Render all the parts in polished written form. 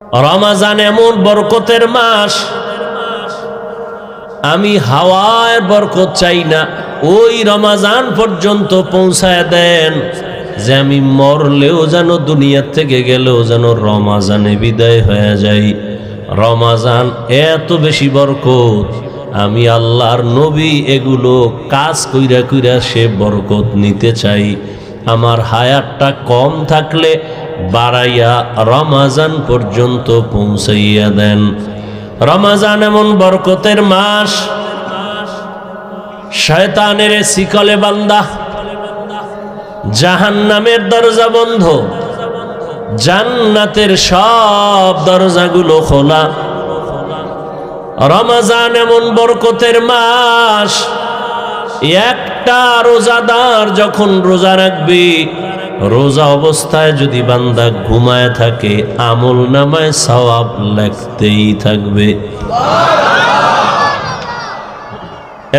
রমাজান এমন বরকতের মাস, আমি হাওয়ার বরকত চাই না, ওই রমাজান পর্যন্ত পৌঁছায় দেন যে আমি মরলেও যেন দুনিয়ার থেকে গেলেও যেন রমাজানে বিদায় হয়ে যাই। রমাজান এত বেশি বরকত, আমি আল্লাহর নবী এগুলো কাজ কইরা কইরা সে বরকত নিতে চাই। আমার হায়াতটা কম থাকলে বাড়াইয়া রমাজান পর্যন্ত পৌঁছাইয়া দেন। রমাজান এমন বরকতের মাস, শয়তানের শিকলে বান্দা, জাহান্নামের দরজা বন্ধ, জান্নাতের সব দরজাগুলো খোলা। রমাজান এমন বরকতের মাস, একটা রোজাদার যখন রোজা রাখবে, রোজা অবস্থায় যদি বান্দা ঘুমায় থাকে, আমল নামায় সওয়াব লিখতেই থাকবে।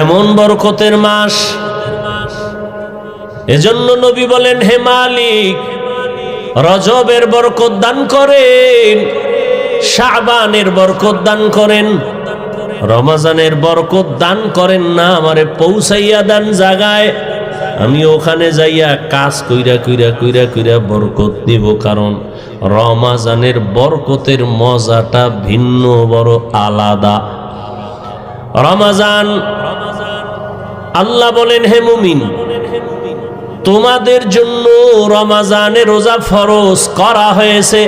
এমন বরকতের মাস, এজন্য নবী বলেন, হে মালিক, রজবের বরকত দান করেন, শাবানের বরকত দান করেন, রমজানের বরকত দান করেন না, আমারে পৌঁছাইয়া দেন জায়গায়, আমি ওখানে যাইয়া কাজ কইরা কইরা কইরা কইরা বরকত নিব। কারণ রমজানের বরকতের মজাটা ভিন্ন, বড় আলাদা। রমজান, আল্লাহ বলেন, হে মুমিন, তোমাদের জন্য রমজানে রোজা ফরজ করা হয়েছে।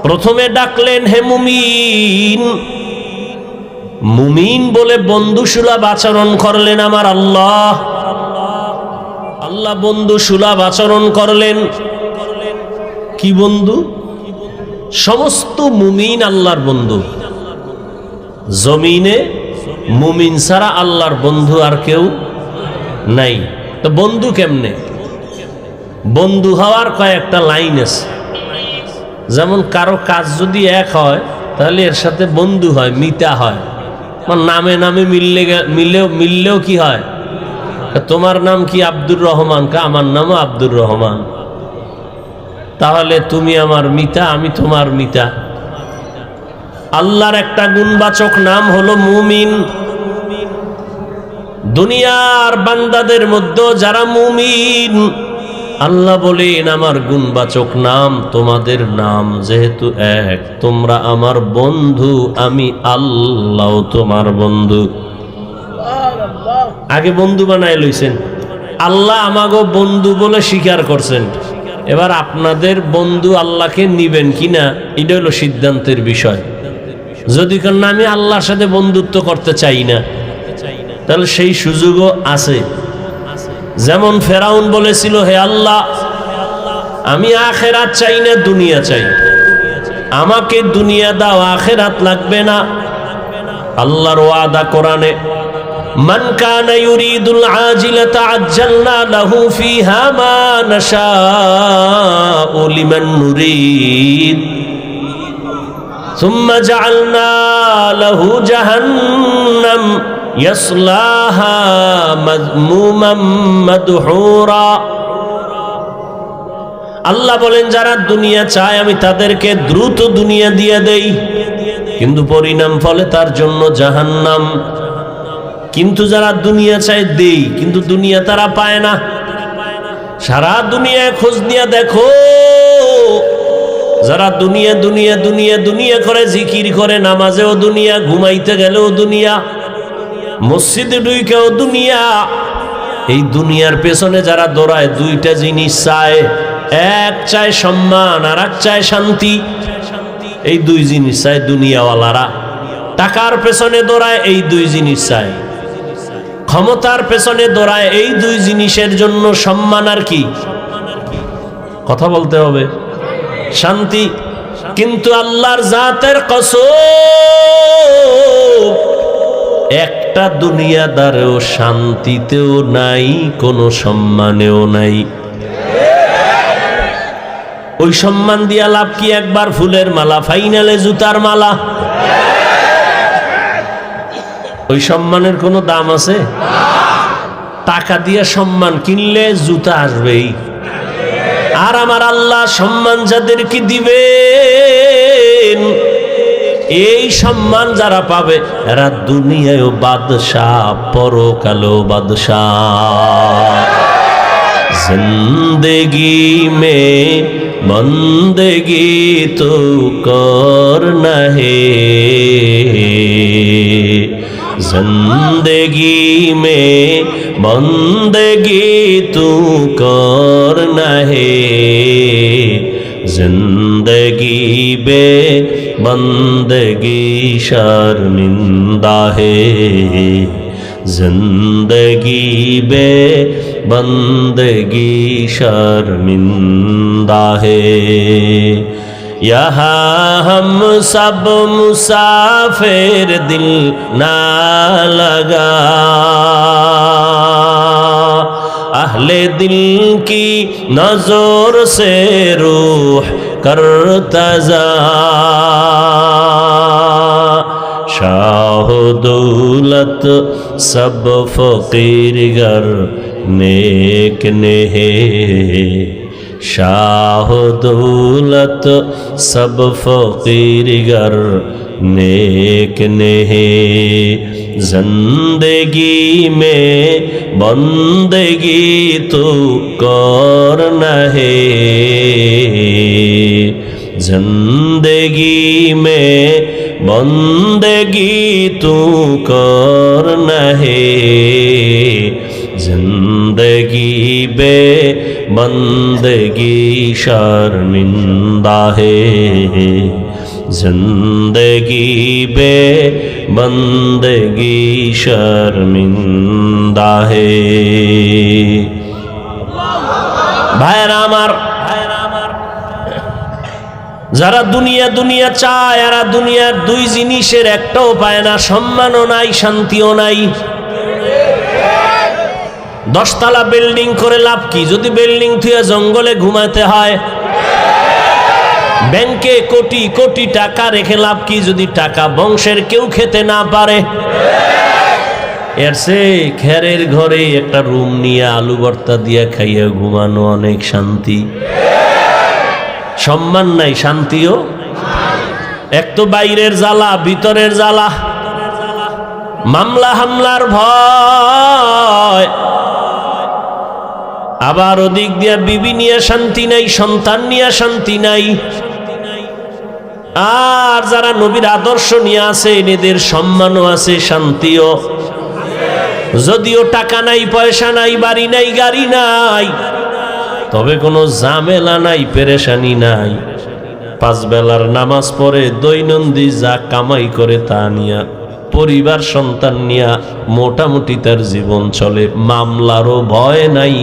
প্রথমে ডাকলেন, হে মুমিন। মুমিন বলে বন্ধুসুলভ আচরণ করলেন আমার আল্লাহ। আল্লাহ বন্ধুসুলভ আচরণ করলেন। কি বন্ধু? সমস্ত মুমিন আল্লাহর বন্ধু। জমিনে মুমিন ছাড়া আল্লাহর বন্ধু আর কেউ নাই। তো বন্ধু কেমনে? বন্ধু হওয়ার কয়েকটা লাইন আছে। যেমন কারো কাজ যদি এক হয়, তাহলে এর সাথে বন্ধু হয়, মিতা হয়। নামে নামে মিললেও কি হয়? তোমার নাম কি? আব্দুর রহমান। আমার নামও আব্দুর রহমান। তাহলে তুমি আমার মিতা, আমি তোমার মিতা। আল্লাহর একটা গুণবাচক নাম হলো মুমিন। দুনিয়ার বান্দাদের মধ্যে যারা মুমিন, আল্লাহ বলেন, আমার গুণবাচক নাম তোমাদের নাম যেহেতু এক, তোমরা আমার বন্ধু, আমি আল্লাহ তোমার বন্ধু। আগে বন্ধু বানায় লইছেন, আল্লাহ আমাগো বন্ধু বলে স্বীকার করছেন। এবার আপনাদের বন্ধু আল্লাহকে নিবেন কিনা, এটা হলো সিদ্ধান্তের বিষয়। যদি কেন আমি আল্লাহর সাথে বন্ধুত্ব করতে চাই না, তাহলে সেই সুযোগও আছে। যেমন ফেরাউন বলেছিল, হে আল্লাহ, আমি আখেরাত চাই না, দুনিয়া চাই, আমাকে দুনিয়া দাও, আখেরাত লাগবে না। আল্লাহর ওয়াদা কোরআনে, মান কানা ইউরিদুল আজিলাতা আজ্জালনা লাহু ফিহা মা নাশাউ লিমান নুরিদ সুম্মা জাআলনা লাহু জাহান্নাম ইয়াসলাহা মাযমুমান মাদহুরা। আল্লাহ বলেন, যারা দুনিয়া চায় আমি তাদেরকে দ্রুত দুনিয়া দিয়ে দেই, কিন্তু পরিণাম ফলে তার জন্য জাহান্নাম। কিন্তু যারা দুনিয়া চায় দেই, কিন্তু দুনিয়া তারা পায় না। সারা দুনিয়ায় খোঁজ নিয়ে দেখো, যারা দুনিয়া দুনিয়া দুনিয়া দুনিয়া করে, জিকির করে, নামাজেও দুনিয়া, ঘুমাইতে গেলেও দুনিয়া, মসজিদে ঢুকেও দুনিয়া। এই দুনিয়ার পেছনে যারা দৌড়ায়, দুইটা জিনিস চায়, এক চায় সম্মান আর এক চায় শান্তি। এই দুই জিনিস চায় দুনিয়াওয়ালারা। টাকার পেছনে দৌড়ায়, এই দুই জিনিস চায়। ক্ষমতার পেছনে দৌড়ায়, এই দুই জিনিসের জন্য। সম্মান আর কি? কথা বলতে হবে, শান্তি। কিন্তু আল্লাহর জাতের কসম, একটা দুনিয়াদারেও শান্তিতেও নাই, কোনো সম্মানেও নাই। ওই সম্মান দিয়া লাভ কি? একবার ফুলের মালা, ফাইনালে জুতার মালা। ওই সম্মানের কোনো দাম আছে? টাকা দিয়ে সম্মান কিনলে জুতা আসবেই। আর আমার আল্লাহ সম্মান যাদেরকে দিবেন, এই সম্মান যারা পাবে এরা দুনিয়ায়ও বাদশাহ, পরকালেও বাদশাহ। জিন্দেগি মে বন্দেগি তো করনা হে, जिंदगी में बंदगी तू करना है, जिंदगी बे बंदगी शर्मिंदा है, जिंदगी बे बंदगी शर्मिंदा है। यहाँ हम सब मुसाफिर दिल ना लगा, अहले दिल की नजर से रूह करता जा, शाह दौलत सब फकीर गर नेक ने है, शाह दौलत सब फकीर गर नेक ने है, जिंदगी में बंदगी तो करना है, जिंदगी में बंदगी तो करना है, जिंदगी बे बंदगी शर्मिंदा है, जिंदगी बे बंदगी शर्मिंदा है। भाईरा आमार, যারা দুনিয়া দুনিয়া চায় এরা দুনিয়ার দুই জিনিসের একটাও পায় না, সম্মানও নাই, শান্তিও নাই। 10 তলা বিল্ডিং করে লাভ কি যদি বিল্ডিং থুয়ে জঙ্গলে ঘুমাতে হয়? ব্যাংকে কোটি কোটি টাকা রেখে লাভ কি যদি টাকা বংশের কেউ খেতে না পারে? এর চেয়ে খেরের ঘরে একটা রুম নিয়ে আলু ভর্তা দিয়ে খাইয়ে ঘুমানো অনেক শান্তি। সম্মান নাই, শান্তিও। এক তো বাইরের জ্বালা, ভিতরের জ্বালা, মামলা হামলার ভয়, আবার ওদিক দিয়া বিবি নিয়ে শান্তি নাই, সন্তান নিয়ে শান্তি নাই। আর যারা নবীর আদর্শ নিয়ে আছে এদের সম্মানও আছে, শান্তিও। যদিও টাকা নাই, পয়সা নাই, বাড়ি নাই, গাড়ি নাই, তবে কোনো ঝামেলা নাই, পেরেশানি নাই। 5 বেলার নামাজ পড়ে দৈনন্দিন যা কামাই করে তা নিয়া, পরিবার সন্তান নিয়া মোটামুটি তার জীবন চলে। মামলারও ভয় নাই,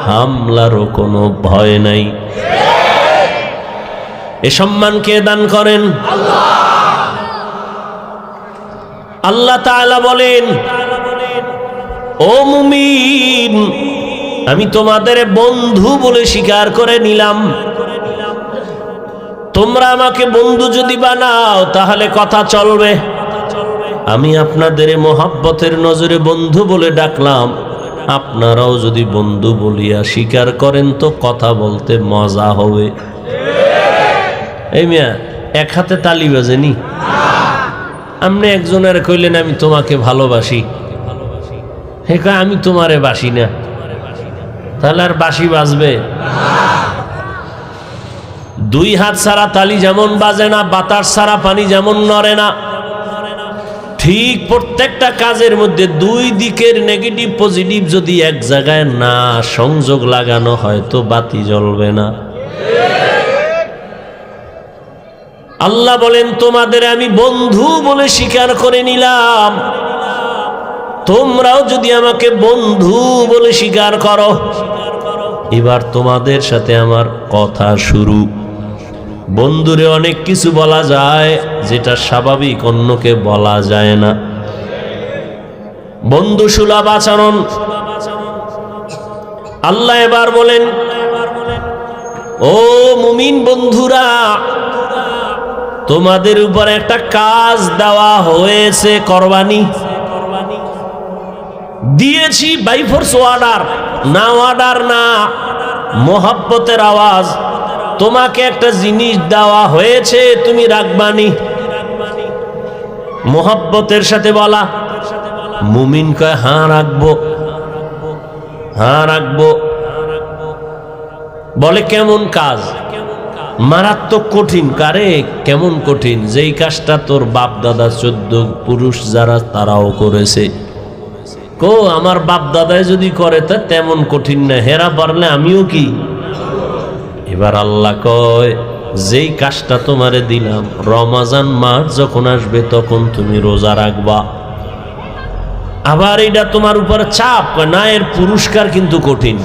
হামলারও কোনো ভয় নাই। এ সম্মান কে দান করেন? আল্লাহ তাআলা বলেন, ও মুমিন, আমি তোমাদের বন্ধু বলে স্বীকার করে নিলাম। তোমরা আমাকে বন্ধু যদি বানাও তাহলে কথা চলবে। আমি আপনাদের মোহাব্বতের নজরে বন্ধু বলে ডাকলাম, আপনারাও যদি বন্ধু বলিয়া স্বীকার করেন তো কথা বলতে মজা হবে। এই মিয়া এক হাতে তালি বাজেনি? আপনি একজনের কইলেন আমি তোমাকে ভালোবাসি, হে কয় আমি তোমারে বাসি না, তাহলে আর বাঁশি বাজবে? 2 হাত ছাড়া তালি যেমন বাজে না, বাতাস ছাড়া পানি যেমন নড়ে না, ঠিক প্রত্যেকটা কাজের মধ্যে 2 দিকের নেগেটিভ পজিটিভ যদি এক জায়গায় না সংযোগ লাগানো হয় তো বাতি জ্বলবে না। আল্লাহ বলেন, তোমাদের আমি বন্ধু বলে স্বীকার করে নিলাম, তোমরাও যদি আমাকে বন্ধু বলে স্বীকার করো, এবার তোমাদের সাথে আমার কথা শুরু। বন্ধুরে অনেক কিছু বলা যায় যেটা স্বাভাবিক অন্যকে বলা যায় না। বন্ধু সুলভ আচরণ। আল্লাহ এবার বলেন, ও মুমিন বন্ধুরা, তোমাদের উপর একটা কাজ দেওয়া হয়েছে, করবানি দিয়েছি বাই ফোর্স অর্ডার, না অর্ডার না। মোহাব্বতের আওয়াজ। তোমাকে একটা জিনিস দেওয়া হয়েছে, তুমি রাখবানি। মোহাব্বতের সাথে বলা। মুমিন কয় হ্যাঁ রাখবো, হ্যাঁ রাখবো। বলে কেমন কাজ? মারাত্মক কঠিন। কারে কেমন কঠিন? যেই কাজটা তোর বাপ দাদা 14 পুরুষ যারা তারাও করেছে। কো আমার বাপ দাদাই যদি করে তা তেমন কঠিন না, হেরা পারলে আমিও কি। এবার আল্লাহ কয় যেই কাজটা তোমারে দিলাম, রমাজান মাস যখন আসবে তখন তুমি রোজা রাখবা। আবার এটা তোমার উপর চাপ না, এর পুরস্কার কিন্তু কঠিন।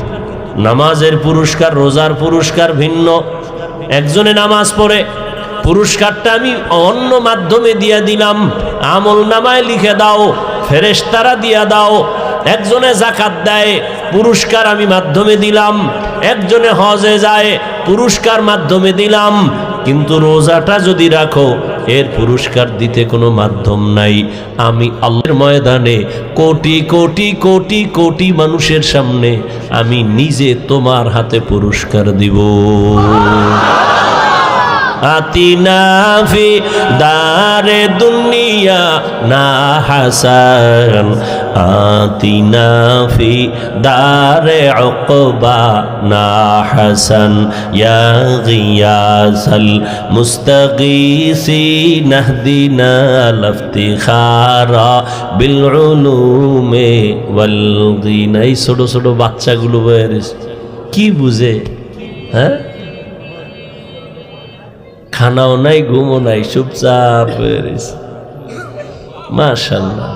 নামাজের পুরস্কার, রোজার পুরস্কার ভিন্ন। একজনে নামাজ পড়ে, পুরস্কারটা আমি অন্য মাধ্যমে দিয়ে দিলাম, আমল নামায় লিখে দাও, ফেরেশতারা দিয়া দাও। একজনে যাকাত দেয়, পুরস্কার আমি মাধ্যমে দিলাম। একজনে হজে যায়, পুরস্কার মাধ্যমে দিলাম। কিন্তু রোজাটা যদি রাখো, এর পুরস্কার দিতে কোনো মাধ্যম নাই। আমি আল্লাহর ময়দানে কোটি কোটি কোটি কোটি মানুষের সামনে আমি নিজে তোমার হাতে পুরস্কার দিব। আতিনা ফি দারে দুনিয়া না হাসান, আতিনা ফি দারে উকবা না হাসান, ইয়া গিয়াসাল মুস্তাগীসিন ইহদিনা লাফতিখারা বিল উলুমে ওয়াল গিনা। এই ছোট ছোট বাচ্চাগুলো কি বুঝে? হ্যাঁ, খানাও নাই, ঘুমও নাই, চুপচাপ হয়ে রয়েছে। মাশাআল্লাহ,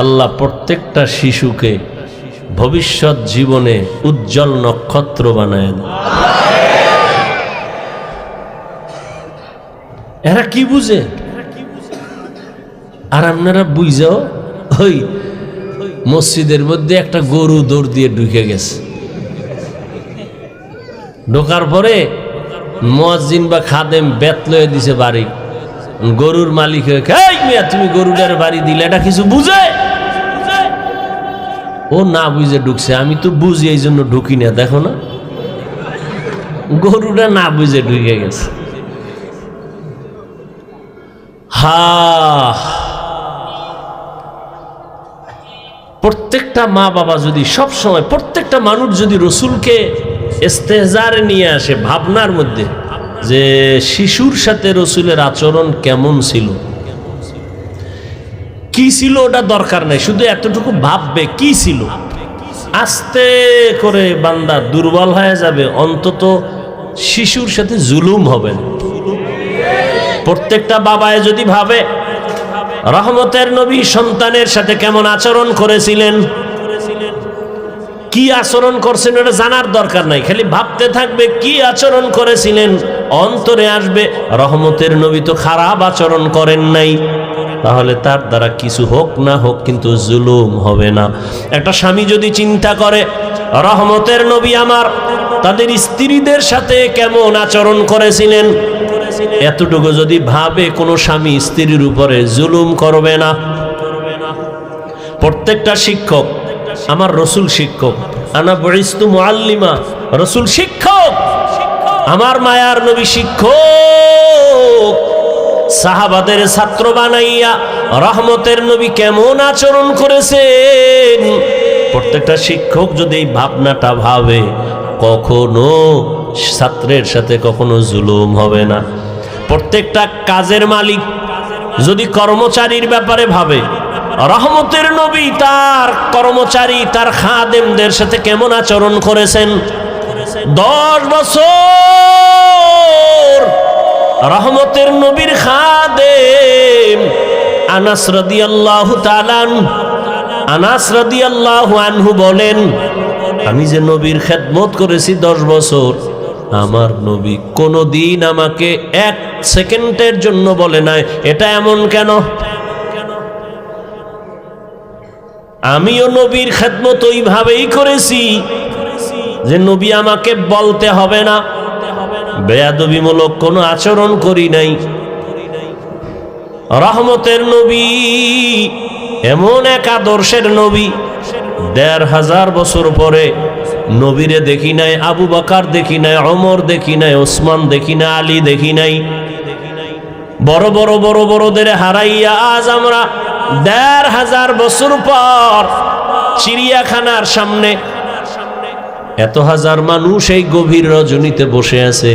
আল্লাহ প্রত্যেকটা শিশুকে ভবিষ্যৎ জীবনে উজ্জ্বল নক্ষত্র বানায় দেয়। এরা কি বুঝে? আর আপনারা বুঝাও, ওই মসজিদের মধ্যে একটা গরু দৌড় দিয়ে ঢুকে গেছে। ঢোকার পরে মুয়াজ্জিন বা খাদেম বেত লয়ে দিছে বাড়ি। গরুর মালিক তুমি গরুটার বাড়ি দিলে, এটা কিছু বুঝে? ও না বুঝে ঢুকছে। আমি তো বুঝি, এই জন্য ঢুকি না। দেখো না, গরুটা না বুঝে ঢুকে গেছে। প্রত্যেকটা মা বাবা যদি সব সময়, প্রত্যেকটা মানুষ যদি রসুলকে ইস্তেহজারে নিয়ে আসে ভাবনার মধ্যে, যে শিশুর সাথে রসুলের আচরণ কেমন ছিল, কি ছিল, ওটা দরকার নাই, শুধু এতটুকু ভাববে কি ছিল। আস্তে করে বান্দা দুর্বল হয়ে যাবে, অন্তত শিশুর সাথে জুলুম হবে না। প্রত্যেকটা বাবায় যদি ভাবে রহমতের নবী সন্তানের সাথে কেমন আচরণ করেছিলেন, কি আচরণ করছেন এটা জানার দরকার নাই, খালি ভাবতে থাকবে কি আচরণ করেছিলেন। অন্তরে আসবে রহমতের নবী তো খারাপ আচরণ করেন নাই, তাহলে তার দ্বারা কিছু হোক না হোক কিন্তু জুলুম হবে না। একটা স্বামী যদি চিন্তা করে রহমতের নবী আমার তাদের স্ত্রীদের সাথে কেমন আচরণ করেছিলেন, এতটুকু যদি ভাবে, কোনো স্বামী স্ত্রীর উপরে জুলুম করবে না। প্রত্যেকটা শিক্ষক, আমার রসুল শিক্ষক, আনা বুইস্তু মুআল্লিমা, রসুল শিক্ষক, আমার মায়ার নবী শিক্ষক। সাহাবাদের ছাত্র বানাইয়া রহমতের নবী কেমন আচরণ করেছেন, প্রত্যেকটা শিক্ষক যদি এই ভাবনাটা ভাবে, কখনো ছাত্রের সাথে কখনো জুলুম হবে না। প্রত্যেকটা কাজের মালিক যদি কর্মচারীর ব্যাপারে ভাবে, রহমতের নবী তার কর্মচারী, তার খাদেমদের সাথে কেমন আচরণ করেছেন। 10 বছর রহমতের নবীর খাদেম আনাস রাদিয়াল্লাহু তাআলা, আনাস রাদিয়াল্লাহু আনহু বলেন, আমি যে নবীর খেদমত করেছি 10 বছর, আমার নবী কোনদিন আমাকে 1 সেকেন্ডের জন্য বলে নাই এটা এমন কেন। আমিও নবীর খেদমত ওইভাবেই করেছি যে নবী আমাকে বলতে হবে না, বেয়াদবিমূলক কোনো আচরণ করি নাই। রহমতের নবী এমন এক আদর্শের নবী, 1500 বছর পরে নবীরে দেখি নাই, আবু বকর দেখি নাই, ওমর দেখি নাই, ওসমান দেখি নাই, আলী দেখি নাই। বড় বড় বড় বড়দের হারাইয়া আজ আমরা 1500 বছর পর চিড়িয়াখানার সামনে এত হাজার মানুষ এই গভীর রজনীতে বসে আছে,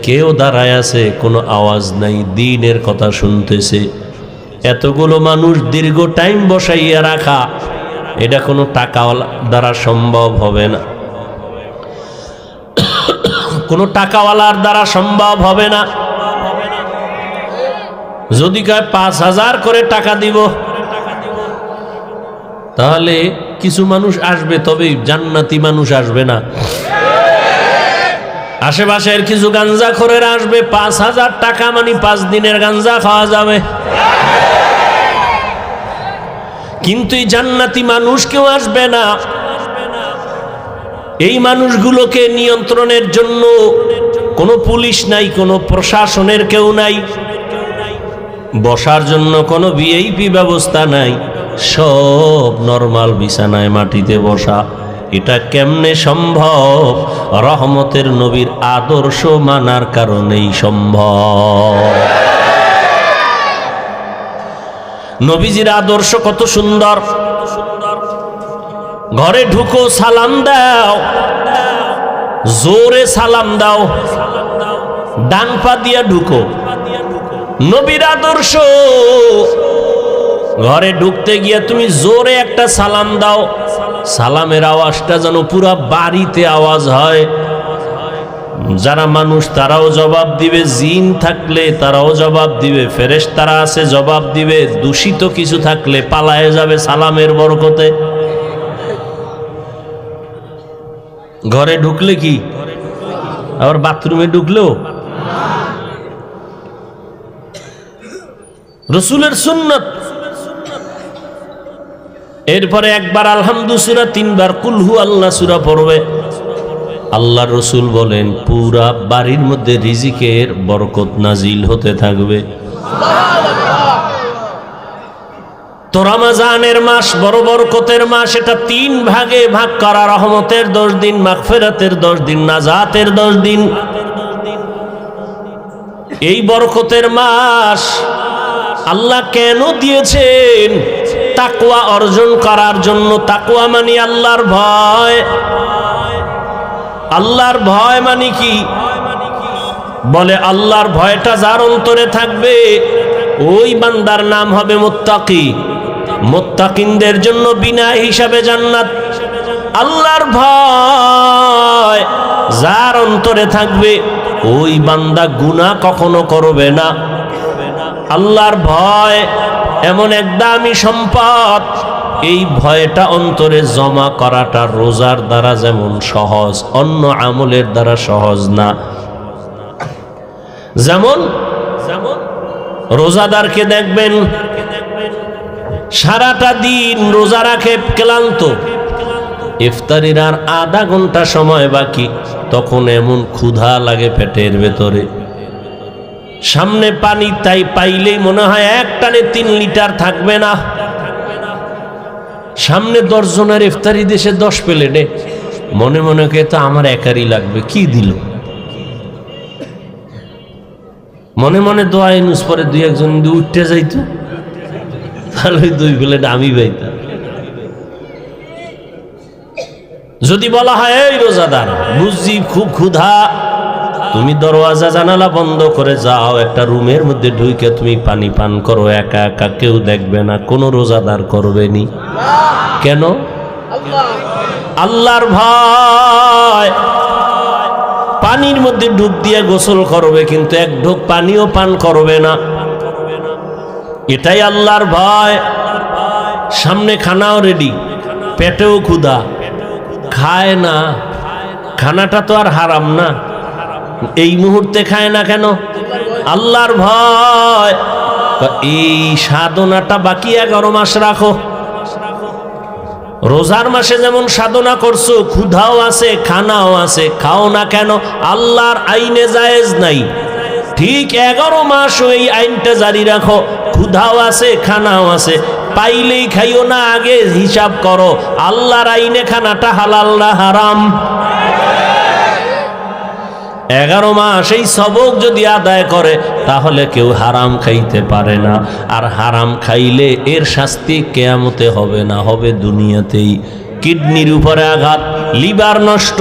কেউ দাঁড়ায় আছে, কোনো আওয়াজ নাই, দ্বীনের কথা শুনতেছে। এতগুলো মানুষ দীর্ঘ টাইম বসাইয়া রাখা, এটা কোনো টাকা দ্বারা সম্ভব হবে না, কোনো টাকাওয়ালার দ্বারা সম্ভব হবে না। যদি কয় 5000 করে টাকা দিব, তাহলে কিছু মানুষ আসবে, তবে জান্নাতি মানুষ আসবে না। আশেপাশের কিছু গাঞ্জাখোরেরা আসবে, 5000 টাকা মানে 5 দিনের গাঞ্জা খাওয়া যাবে। কিন্তু এই জান্নাতি মানুষ কেউ আসবে না। এই মানুষগুলোকে নিয়ন্ত্রণের জন্য কোনো পুলিশ নাই, কোনো প্রশাসনের কেউ নাই, বসার জন্য কোনো ভিআইপি ব্যবস্থা নাই, সব নরমাল বিছানায় মাটিতে বসা। এটা কেমনে সম্ভব? রহমতের নবীর আদর্শ মানার কারণেই সম্ভব। নবীজির আদর্শ কত সুন্দর। ঘরে ঢুকো, সালাম দাও, জোরে সালাম দাও, ডান পা দিয়া ঢুকো। নবীর আদর্শ। ঘরে ঢুকতে গিয়া তুমি জোরে একটা সালাম দাও, সালামের আওয়াজটা যেন পুরা বাড়িতে আওয়াজ হয়। যারা মানুষ তারাও জবাব দিবে, জিন থাকলে তারাও জবাব দিবে, ফেরেশতারা আছে জবাব দিবে, দূষিত কিছু থাকলে পালায়ে যাবে সালামের বরকতে। ঘরে ঢুকলে কি আবার বাথরুমে ঢুকলেও রসুলের সুন্নত। এরপরে একবার আলহামদু সূরা, 3 বার কুল হু আল্লাহ সূরা পড়বে। আল্লাহ রসুল বলেন পুরা বাড়ির মধ্যে রিজিকের বরকত নাজিল হতে থাকবে। তো রমজানের মাস বড় বরকতের মাস, এটা 3 ভাগে ভাগ করা। রহমতের 10 দিন, মাগফিরাতের 10 দিন, নাজাতের 10 দিন। এই বরকতের মাস আল্লাহ কেন দিয়েছেন? তাকওয়া অর্জন করার জন্য। তাকওয়া মানে আল্লাহর ভয়। আল্লাহর ভয় মানে কি? বলে আল্লাহর ভয়টা যার অন্তরে থাকবে ওই বান্দার নাম হবে মুত্তাকি। মুত্তাকিনদের জন্য বিনা হিসাবে জান্নাত। আল্লাহর ভয় যার অন্তরে থাকবে ওই বান্দা গুনাহ কখনো করবে না। আল্লাহর ভয় এমন এক দামি সম্পদ, এই ভয়টা অন্তরে জমা করাটা রোজার দ্বারা যেমন সহজ, অন্য আমলের দ্বারা সহজ না। যেমন রোজাদারকে দেখবেন সারাটা দিন রোজা রাখে, ক্লান্ত, ইফতারির আর আধা ঘন্টা সময় বাকি, তখন এমন ক্ষুধা লাগে পেটের ভেতরে, সামনে পানি তাই পাইলেই মনে হয় এক টানে 3 লিটার থাকবে না। সামনে 10 জনের ইফতারি দেশে 10 প্লেটে, মনে মনে কে তো আমার একারই লাগবে, কি দিল। মনে মনে দোয়া ইনুস পরে 2-1 যদি উঠতে যাইতো তাহলে 2 প্লেট আমি পাইতাম। যদি বলা হয় এই রোজাদার বুঝছি খুব ক্ষুধা, তুমি দরওয়াজা জানালা বন্ধ করে যাও, একটা রুমের মধ্যে ঢুকে তুমি পানি পান করো, একা একা, কেউ দেখবে না, কোনো রোজাদার করবেনি। কেন? আল্লাহর ভয়। পানির মধ্যে ডুব দিয়ে গোসল করবে, কিন্তু 1 ঢোক পানিও পান করবে না। এটাই আল্লাহর ভয়। সামনে খানাও রেডি, পেটেও ক্ষুধা, খায় না। খানাটা তো আর হারাম না, এই মুহূর্তে খায় না কেন? আল্লাহর ভয়। এই সাধনাটা বাকি 11 মাস রাখো। রোজার মাসে যেমন সাধনা করছো, ক্ষুধাও আছে, খানাও আছে, খাও না কেন? আল্লাহর আইনে জায়েজ নাই। ঠিক 11 মাস ওই আইনটা জারি রাখো, ক্ষুধাও আছে, খানাও আছে, পাইলেই খাইও না, আগে হিসাব করো আল্লাহর আইনে খানাটা হালাল না হারাম। 11 মাস এই সবক যদি আদায় করে তাহলে কেউ হারাম খাইতে পারে না। আর হারাম খাইলে এর শাস্তি কিয়ামতে হবে না, হবে দুনিয়াতেই। কিডনির উপরে আঘাত, লিভার নষ্ট।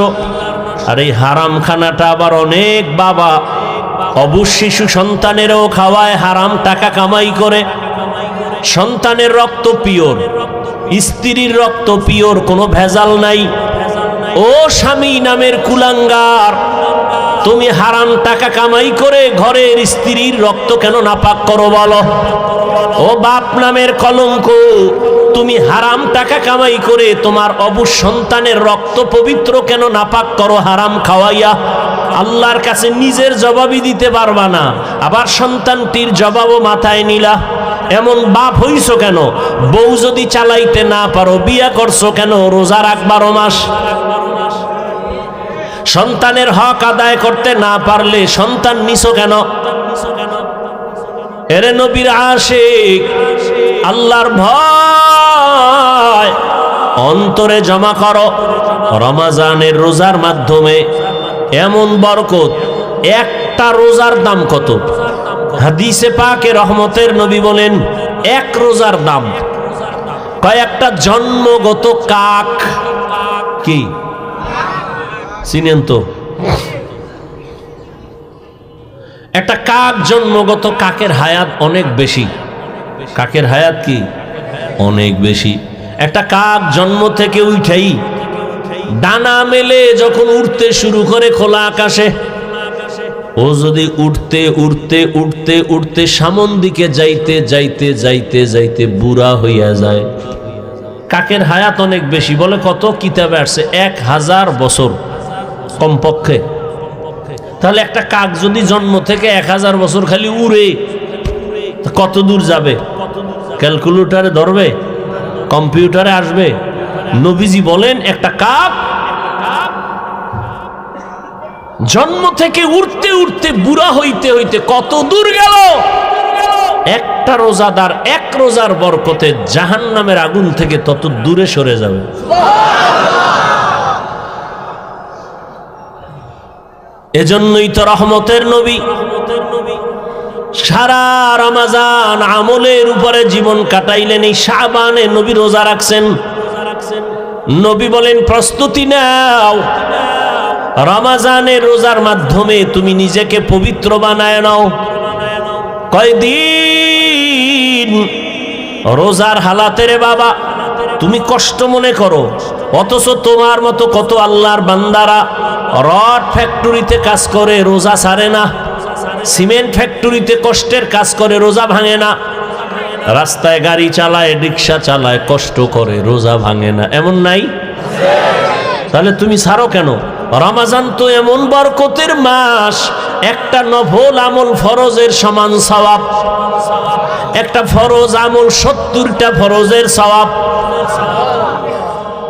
আর এই হারাম খানাটা আবার অনেক বাবা অবুঝ শিশু সন্তানেরও খাওয়ায়, হারাম টাকা কামাই করে। সন্তানের রক্ত পিওর, স্ত্রীর রক্ত পিওর, কোনো ভেজাল নাই। ও স্বামী নামের কুলাঙ্গার, তুমি হারাম টাকা কামাই করে ঘরের স্ত্রীর রক্ত কেন নাপাক করো বলো? ও বাপ নামের কলঙ্ক, তুমি হারাম টাকা কামাই করে তোমার অবুঝ সন্তানের রক্ত পবিত্র কেন নাপাক করো হারাম খাওয়াইয়া? আল্লাহর কাছে নিজের জবাবই দিতে পারবা না, আবার সন্তানটির জবাবও মাথায় নিলা। এমন বাপ হইছো কেন? বউ যদি চালাইতে না পারো বিয়া করছো কেন? রোজা রাখ 12 মাস। সন্তানের হক আদায় করতে না পারলে সন্তান নিছো কেন? এরে নবীর আশিক, আল্লাহর ভয় অন্তরে জমা করো। রমজানের রোজার মাধ্যমে এমন বরকত, একটা রোজার দাম কত? হাদিসে পাকে রহমতের নবী বলেন এক রোজার দাম কয়েকটা জন্মগত কাক। কি চিনেন তো? একটা কাক, জন্মগত কাকের হায়াত অনেক বেশি। কাকের হায়াত কি অনেক বেশি। একটা কাক জন্ম থেকে উঠেই ডানা মেলে যখন উড়তে শুরু করে খোলা আকাশে, ও যদি উঠতে উঠতে উঠতে উঠতে সামন দিকে যাইতে যাইতে যাইতে যাইতে বুড়া হইয়া যায়। কাকের হায়াত অনেক বেশি। বলে কত? কিতাবে আসছে 1000 বছর কমপক্ষে। তাহলে একটা কাক যদি জন্ম থেকে 1000 বছর খালি উড়ে, কত দূর যাবে? ক্যালকুলেটরে ধরবে? কম্পিউটারে আসবে? নবীজি বলেন একটা কাক জন্ম থেকে উড়তে উড়তে বুড়া হইতে হইতে কত দূর গেল? একটা রোজাদার এক রোজার বরকতে জাহান্নামের আগুন থেকে তত দূরে সরে যাবে। এজন্যই তো রহমতের নবী সারা রমজান আমলের উপরে জীবন কাটাইলেন। এই শাবানে নবী রোজা রাখছেন। নবী বলেন প্রস্তুতি নাও, রমজানের রোজার মাধ্যমে তুমি নিজেকে পবিত্র বানায় নাও। কয়দিন রোজার হালাতে রে বাবা তুমি কষ্ট মনে করো, অথচ তোমার মতো কত আল্লাহর বান্দারা রড ফ্যাক্টরিতে কাজ করে রোজা ছাড়ে না, সিমেন্ট ফ্যাক্টরিতে কষ্টের কাজ করে রোজা ভাঙে না, রাস্তায় গাড়ি চালায়, রিক্সা চালায়, কষ্ট করে রোজা ভাঙে না। এমন নাই? তাহলে তুমি ছাড়ো কেন? রমজান তো এমন বরকতের মাস, একটা নফল আমল ফরজের সমান সওয়াব, একটা ফরজ আমল 70টা ফরজের সওয়াব।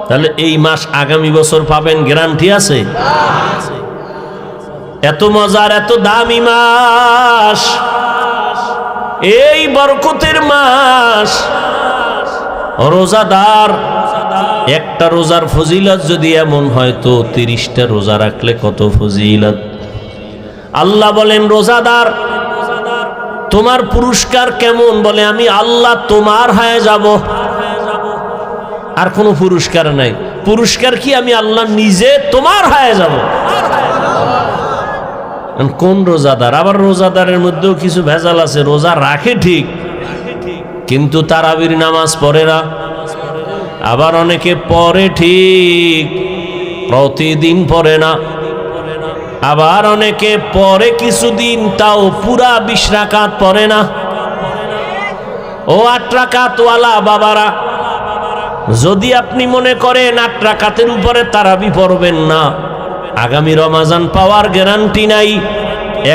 তাহলে এই মাস আগামী বছর পাবেন, গ্যারান্টি আছে? এত মজার, এত দামি মাস, এই বরকতের মাস। রোজাদার একটা রোজার ফজিলত যদি এমন হয় তো 30টা রোজা রাখলে কত ফজিলত। আল্লাহ বলেন রোজাদার তোমার পুরস্কার কেমন? বলে আমি আল্লাহ তোমার হয়ে যাব, আর কোনো পুরস্কার নাই। পুরস্কার কি? আমি আল্লাহ নিজে তোমার হয়ে যাব। কোন রোজাদার? আবার রোজাদারের মধ্যেও কিছু ভেজাল আছে। রোজা রাখে ঠিক, কিন্তু তারাবির নামাজ পড়ে না। আবার অনেকে পড়ে ঠিক, প্রতিদিন পড়ে না। আবার অনেকে পড়ে কিছুদিন, তাও পুরা 20 রাকাত পড়ে না। ও 8 রাকাতওয়ালা বাবারা, যদি আপনি মনে করেন 8 রাকাতের উপরে তারাবি পড়বেন না, আগামী রমজান পাওয়ার গ্যারান্টি নাই।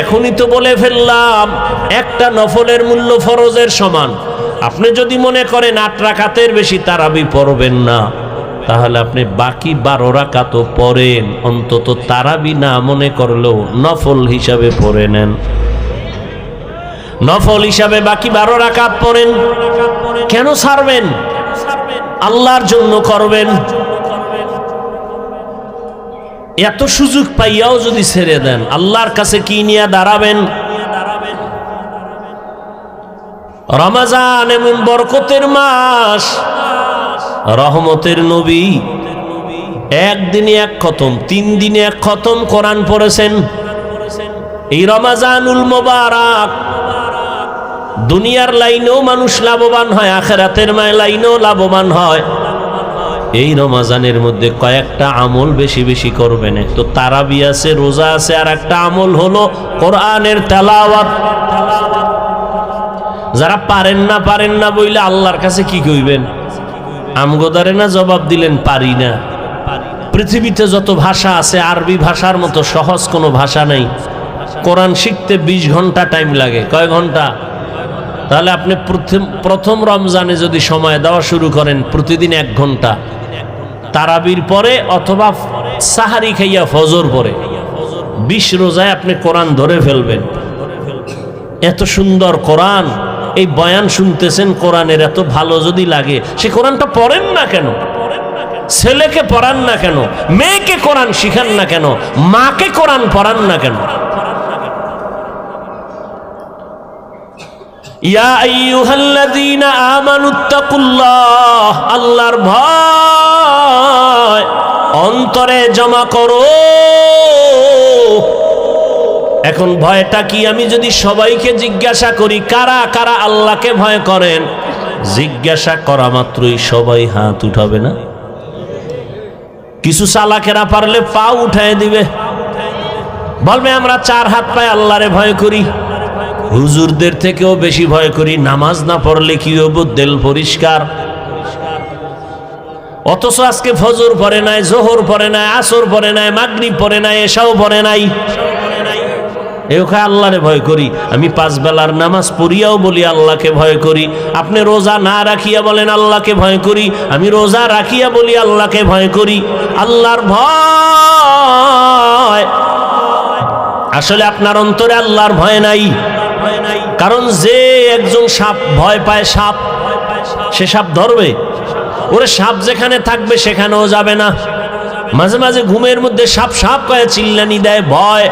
এখনই তো বলে ফেললাম একটা নফলের মূল্য ফরজের সমান। আপনি যদি মনে করেন 8 রাকাতের বেশি তারাবি পড়বেন না, তাহলে আপনি বাকি 12 রাকাতও পড়েন, অন্তত তারাবি না মনে করলেও নফল হিসাবে পড়ে নেন। নফল হিসাবে বাকি 12 রাকাত পড়েন। কেন ছাড়বেন? আল্লাহর জন্য করবেন। এত সুযোগ পাইয়াও যদি ছেড়ে দেন, আল্লাহর কাছে কি নিয়ে দাঁড়াবেন? রমজান এমন বরকতের মাস, রহমতের নবী একদিনে 1 খতম, 3 দিনে 1 খতম কোরআন পড়েছেন। এই রমজানুল মোবারক দুনিয়ার লাইনেও মানুষ লাভবান হয়, আখিরাতের লাইনেও লাভবান হয়। এই রমজানের মধ্যে কয়েকটা আমল বেশি বেশি করবেন। তো তারাবি আছে, রোজা আছে, আর একটা আমল হলো কোরআনের তেলাওয়াত। যারা পারেন না বইলে আল্লাহর কাছে কি কইবেন? আমগোদারে না জবাব দিলেন পারি না। পৃথিবীতে যত ভাষা আছে আরবি ভাষার মতো সহজ কোনো ভাষা নাই। কোরআন শিখতে 20 ঘন্টা টাইম লাগে। কয় ঘন্টা? তাহলে আপনি প্রথম রমজানে যদি সময় দেওয়া শুরু করেন প্রতিদিন 1 ঘন্টা, তারাবির পরে অথবা সাহারি খাইয়া ফজর পরে 20 রোজায় আপনি কোরআন ধরে ফেলবেন। এত সুন্দর কোরআন, এই বয়ান শুনতেছেন কোরআনের এত ভালো যদি লাগে, সে কোরআনটা পড়েন না কেন? ছেলেকে পড়ান না কেন? মেয়েকে কোরআন শিখান না কেন? মাকে কোরআন পড়ান না কেন? ইয়া আইয়ুহাল্লাযীনা আমানুত্তাকুল্লাহ, আল্লাহর ভয় অন্তরে জমা করো। এখন ভয়টা কি? আমি যদি সবাইকে জিজ্ঞাসা করি কারা কারা আল্লাহকে ভয় করেন, জিজ্ঞাসা করা মাত্রই সবাই হাত উঠাবে না? কিছু চালাকেরা পারলে পা উঠায় দিবে, বলবে আমরা 4 হাত পায়ে আল্লাহরে ভয় করি, হুজুরদের থেকেও বেশি ভয় করি, নামাজ না পড়লে কি হবো, দিল পরিষ্কার। অথচ আজকে ফজর পড়ে নাই, জোহর পড়ে নাই, আসর পড়ে নাই, মাগরিব পড়ে নাই, এশাও পড়ে নাই। আল্লাহরে ভয় করি। আমি 5 বেলার নামাজ পড়িয়াও বলি আল্লাহকে ভয় করি। আপনি রোজা না রাখিয়া বলেন আল্লাহকে ভয় করি, আমি রোজা রাখিয়া বলি আল্লাহকে ভয় করি। আল্লাহর ভয় আসলে আপনার অন্তরে আল্লাহর ভয় নাই। কারণ যে একজন সাপ ভয় পায়, সাপ, সে সাপ ধরবে? ওরে সাপ যেখানে থাকবে সেখানেও যাবে না। মাঝে মাঝে ঘুমের মধ্যে সাপ সাপ কয়ে চিল্লানি দেয়, ভয়।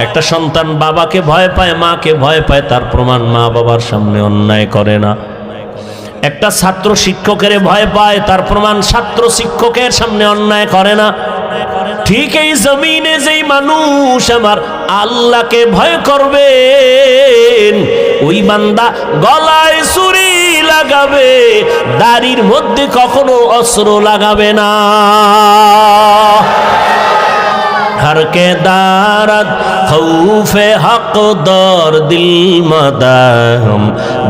একটা সন্তান বাবাকে ভয় পায়, মাকে ভয় পায়, তার প্রমাণ মা বাবার সামনে অন্যায় করে না। একটা ছাত্র শিক্ষকের ভয় পায়, তার প্রমাণ ছাত্র শিক্ষকের সামনে অন্যায় করে না। ঠিক এই জমিনে যেই মানুষ আমার আল্লাহকে ভয় করবেন, ওই বান্দা গলায় ছুরি লাগাবে, দাড়ির মধ্যে কখনো অস্ত্র লাগাবে না। हर के दारद खौफे हक दर दिल मदाम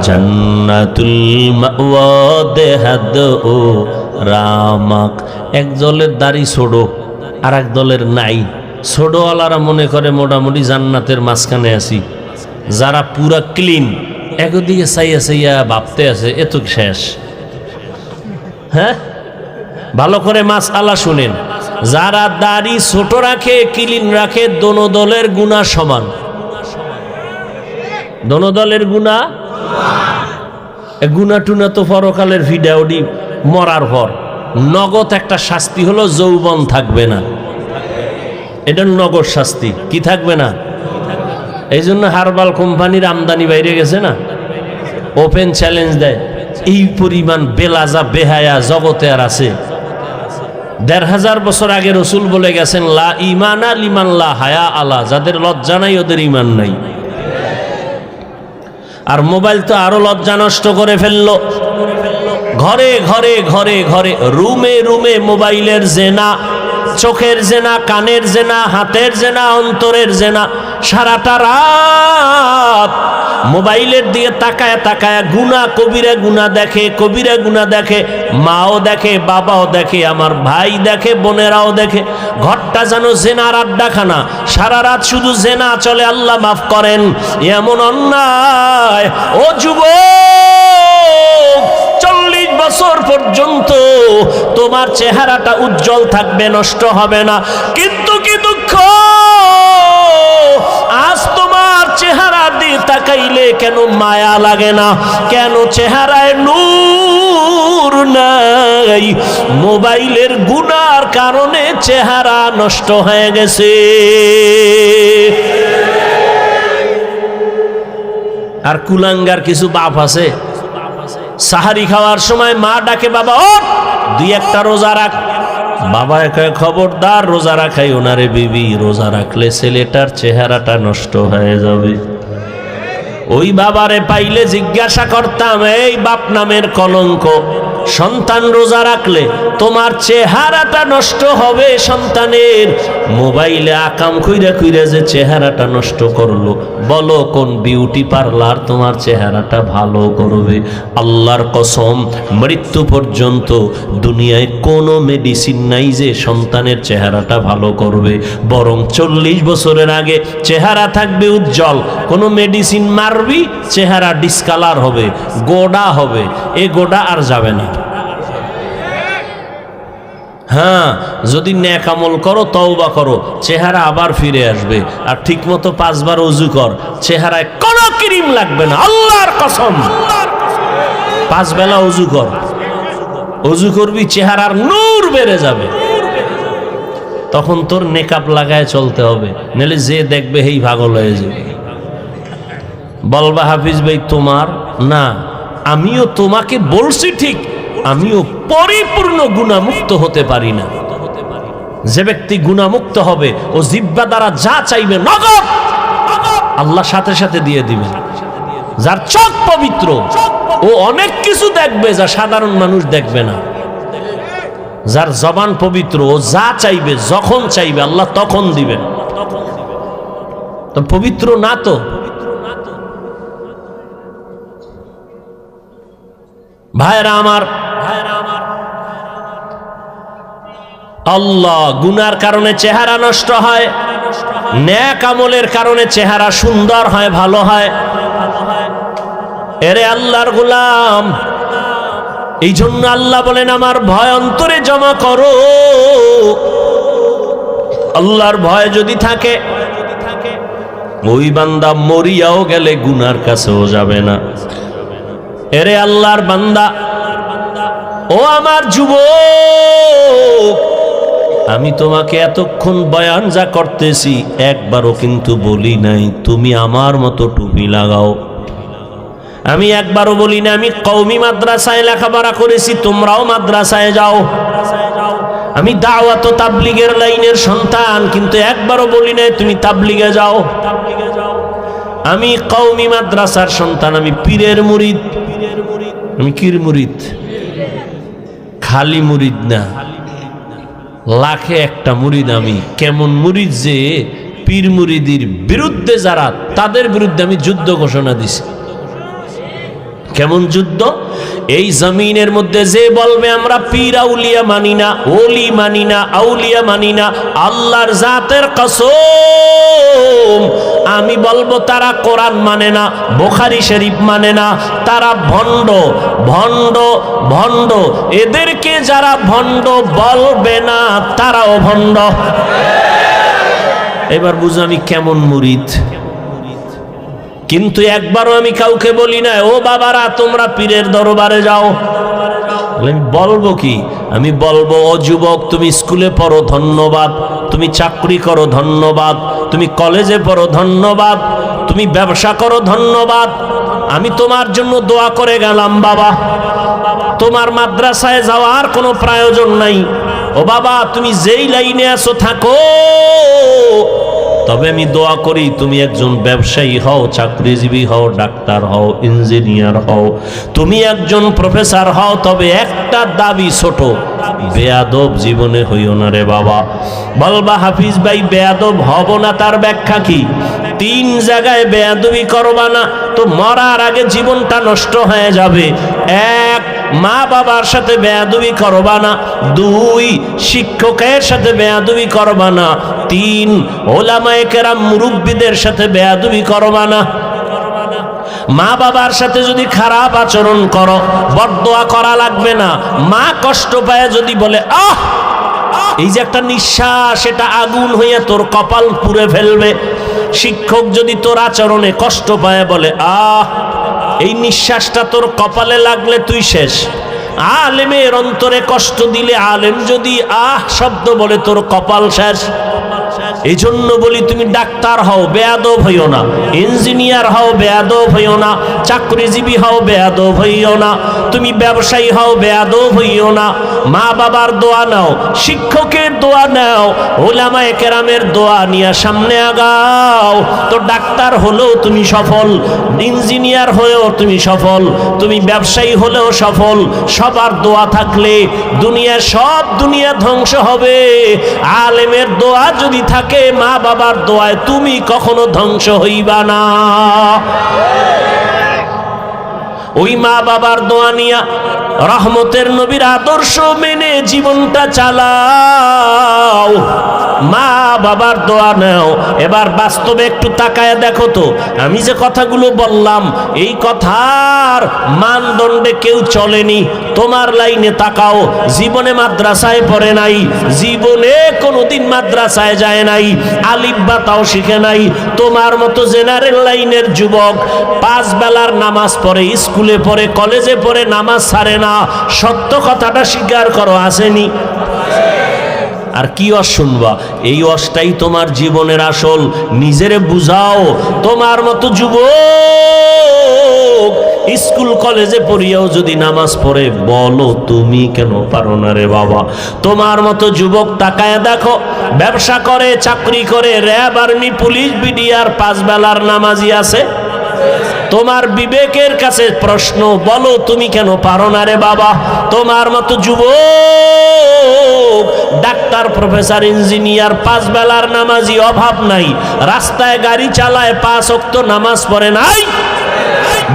जन्नतुल मावा देहद ओ रामक। एक दलेर दाড়ি ছোড়ো আর এক দলের নাই। ছোড়োওয়ালারা মনে করে মোটামুটি জান্নাতের মাঝখানে আছি, যারা পুরা ক্লিন একদিকে চাইয়া চাইয়া ভাবতে আছে এত শেষ। হ্যাঁ, ভালো করে মাসআলা শুনেন। যারা দাড়ি ছোট রাখে, ক্লিন রাখে, দোনো দলের গুনাহ সমান। দোনো দলের গুনাহ, গুনাহ টুনা তো পরকালের ভিডিওডি মরার পর নগদ একটা শাস্তি হলো যৌবন থাকবে না। এটা নগদ শাস্তি। কি থাকবে না? এই জন্য হারবাল কোম্পানির আমদানি বাইরে গেছে না, ওপেন চ্যালেঞ্জ দেয়। এই পরিমাণ বেলাজা বেহায়া জগতে আর আছে? ১৫০০ বছর আগে রসুল বলে গেছেন, লা ইমানা লিমান লা হায়া আলা, যাদের লজ্জা নাই ওদের ইমান নাই। আর মোবাইল তো আরো লজ্জা নষ্ট করে ফেললো। ঘরে ঘরে ঘরে ঘরে, রুমে রুমে মোবাইলের জেনা, চোখের জেনা, কানের জেনা, হাতের জেনা, অন্তরের জেনা। সারাটা রাত মোবাইলের দিকে তাকায় তাকায় গুনাহ, কবিরা গুনাহ দেখে, কবিরা গুনাহ দেখে। মাও দেখে, বাবাও দেখে, আমার ভাই দেখে, বোনেরাও দেখে। ঘরটা যেন জেনার আড্ডাখানা, সারা রাত শুধু জেনা চলে। আল্লাহ মাফ করেন, এমন অন্যায়। ও যুবক, 40 বছর পর্যন্ত তোমার চেহারাটা উজ্জ্বল থাকবে, নষ্ট হবে না। কিন্তু কি দুঃখ, আজ তোমার চেহারা দিয়ে তাকাইলে কেন মায়া লাগে না? কেন চেহারায় নূর নাই? মোবাইলের গুনার কারণে চেহারা নষ্ট হয়ে গেছে। আর কুলাঙ্গার কিছু বাপ আছে, সাহারি খাওয়ার সময় মা ডাকে, বাবা ওঠ, দুই একটা রোজা রাখ। বাবা কয় খবরদার রোজা রাখাই ওনারে বিবি, রোজা রাখলে ছেলেটার চেহারাটা নষ্ট হয়ে যাবে। ওই বাবারে পাইলে জিজ্ঞাসা করতাম, এই বাপ নামের কলঙ্ক, সন্তান রোজা রাখলে তোমার চেহারাটা নষ্ট হবে সন্তানের। মোবাইলে আকাম কইরা কইরা যে চেহারাটা নষ্ট করলো, বলো কোন বিউটি পার্লার তোমার চেহারাটা ভালো করবে? আল্লাহর কসম, মৃত্যু পর্যন্ত দুনিয়ায় কোনো মেডিসিন নাই যে সন্তানের চেহারাটা ভালো করবে। বরং 40 বছরের আগে চেহারা থাকবে উজ্জ্বল, কোনো মেডিসিন মারবি চেহারা ডিসকালার হবে, গোডা হবে, এ গোডা আর যাবে না। হ্যাঁ, যদি নেক আমল করো, তওবা করো, চেহারা আবার ফিরে আসবে। আর ঠিক মতো 5 বার ওযু কর, চেহারায় কোনো ক্রিম লাগবে না, আল্লাহর কসম। 5 বেলা ওযু কর, ওযু করবি, চেহারার নূর বেড়ে যাবে। তখন তোর নেকাব লাগায় চলতে হবে, নাহলে যে দেখবে হেই পাগল হয়ে যাবে। বলবা হাফিজ ভাই তোমার না, আমিও তোমাকে বলছি ঠিক, আমিও পরিপূর্ণ গুনাহমুক্ত হতে পারি না। যে ব্যক্তি গুনাহমুক্ত হবে, ও জিহ্বা দ্বারা যা চাইবে নগদ আল্লাহ সাথে সাথে দিয়ে দিবেন। যার চোখ পবিত্র, ও অনেক কিছু দেখবে যা সাধারণ মানুষ দেখবে না। যার জবান পবিত্র, ও যা চাইবে যখন চাইবে আল্লাহ তখন দিবেন। তো পবিত্র না তো, ভাইরা আমার, আল্লাহ গুনার কারণে চেহারা নষ্ট হয়, নেক আমলের কারণে চেহারা সুন্দর হয়, ভালো হয়। এরে আল্লাহর গোলাম, এই জন্য আল্লাহ বলেন আমার ভয় অন্তরে জমা করো। আল্লাহর ভয় যদি থাকে, ওই বান্দা মরিয়াও গেলে গুনার কাছেও যাবে না। এরে আল্লাহর বান্দা, ও আমার যুবক, আমি তোমাকে এতক্ষণ বয়ান যা করতেছি একবারও কিন্তু বলি নাই তুমি আমার মতো টুপি লাগাও। আমি একবারও বলি না আমি কওমি মাদ্রাসায় লেখাপড়া করেছি, তোমরাও মাদ্রাসায় যাও। আমি দাওয়াত ও তাবলীগের লাইনের সন্তান, কিন্তু একবারও বলি নাই তুমি তাবলীগে যাও। আমি কওমি মাদ্রাসার সন্তান, আমি পীরের মুরিদ। আমি কির মুরিদ? খালি মুরিদ না, লাখে একটা মুরিদ আমি। কেমন মুরিদ যে পীর মুরিদির বিরুদ্ধে যারা, তাদের বিরুদ্ধে আমি যুদ্ধ ঘোষণা দিছি। কেমন যুদ্ধ? এই জমিনের মধ্যে যে বলবে আমরা পীর আউলিয়া মানি না, ওলি মানি না, আউলিয়া মানি না, আল্লাহর জাতের কসম আমি বলবো তারা কোরআন মানে না, বুখারী শরীফ মানে না, তারা ভণ্ড ভণ্ড ভণ্ড। এদেরকে যারা ভণ্ড বলবে না তারাও ভণ্ড। এবার বুঝো আমি কেমন মুরিদ। কিন্তু একবারও আমি কাউকে বলি না ও বাবারা তোমরা পীরের দরবারে যাও। আমি বলবো কি? আমি বলবো ও যুবক, তুমি স্কুলে পড়ো ধন্যবাদ, তুমি চাকরি করো ধন্যবাদ, তুমি কলেজে পড়ো ধন্যবাদ, তুমি ব্যবসা করো ধন্যবাদ, আমি তোমার জন্য দোয়া করে গেলাম বাবা। তোমার মাদ্রাসায় যাওয়ার কোনো প্রয়োজন নাই। ও বাবা তুমি যেই লাইনে আছো থাকো, তবে আমি দোয়া করি তুমি একজন ব্যবসায়ী হও, চাকরিজীবী হও, ডাক্তার হও, ইঞ্জিনিয়ার হও, তুমি একজন প্রফেসর হও, তবে একটা দাবি ছোট, বেয়াদব জীবনে হইও না রে বাবা। বলবা হাফিজ ভাই বেয়াদব হব না, তার ব্যাখ্যা কি? 3 জায়গায় বেয়াদবি করবা না তো মরার আগে জীবনটা নষ্ট হয়ে যাবে। 1 মা বাবার সাথে বেয়াদবি করবা না, 2 শিক্ষকের সাথে বেয়াদবি করবা না, 3 ওলামায়ে কেরাম মুরব্বিদের সাথে বেয়াদবি করবা না। মা বাবার সাথে যদি খারাপ আচরণ করো, বদদোয়া করা লাগবে না। মা কষ্ট পায় যদি বলে আহ, এই যে একটা নিঃশ্বাস, এটা আগুন হইয়া তোর কপাল পুড়ে ফেলবে, শিক্ষক যদি তোর আচরণে কষ্ট পায় বলে এই নিঃশ্বাসটা তোর কপালে লাগলে তুই শেষ, আলেমের অন্তরে কষ্ট দিলে আলেম যদি শব্দ বলে তোর কপাল শেষ। এই জন্য বলি তুমি ডাক্তার হও, বেয়াদব হইও না, ইঞ্জিনিয়ার হও, বেয়াদব হইও না, চাকরিজীবী হও, বেয়াদব হইও না, তুমি ব্যবসায়ী হও, বেয়াদব হইও না। মা বাবার দোয়া নাও, শিক্ষকের দোয়া নাও, উলামায়ে কেরামের দোয়া নিয়ে সামনে আগাও। তো ডাক্তার হলেও তুমি সফল, ইঞ্জিনিয়ার হয়েও তুমি সফল, তুমি ব্যবসায়ী হলেও সফল। সবার দোয়া থাকলে দুনিয়া ধ্বংস হবে। আলেমের দোয়া যদি থাকে, মা বাবার দোয়ায় তুমি কখনো ধ্বংস হইবা না। ওই মা বাবার দোয়া নিয়া রহমতের নবীর আদর্শ মেনে জীবনটা চালাও, মা বাবার দোয়া নাও। এবার বাস্তবে একটু তাকায় দেখো তো, আমি যে কথাগুলো বললাম এই কথার মানদণ্ডে কেউ চলেনি। তোমার লাইনে তাকাও, জীবনে মাদ্রাসায় পড়ে নাই, জীবনে কোনোদিন মাদ্রাসায় যায় নাই, আলিফ বা তাও শিখে নাই। তোমার মতো জেনারেল লাইনের যুবক 5 বেলার নামাজ পড়ে, স্কুলে পড়ে, কলেজে পড়ে, নামাজ ছাড়ে না। সত্য কথাটা স্বীকার করো, আসেনি? আর কি অস শুনবা? এই অসটাই তোমার জীবনের আসল। নিজেরে বুঝাও। তোমার মতো যুবক স্কুল কলেজে পড়িয়াও যদি নামাজ পড়ে, বলো তুমি কেন পারো না রে বাবা? তোমার মতো যুবক তাকায় দেখো, ব্যবসা করে, চাকরি করে, র্যাব, আর্মি, পুলিশ, বিডিআর, 5 বেলার নামাজি আছে। তোমার বিবেকের কাছে প্রশ্ন, বলো তুমি কেন পারো না রে বাবা? তোমার মতো যুবক ডাক্তার, প্রফেসর, ইঞ্জিনিয়ার, 5 বেলার নামাজি অভাব নাই, রাস্তায় গাড়ি চালায়, 5 ওয়াক্ত নামাজ পড়ে নাই,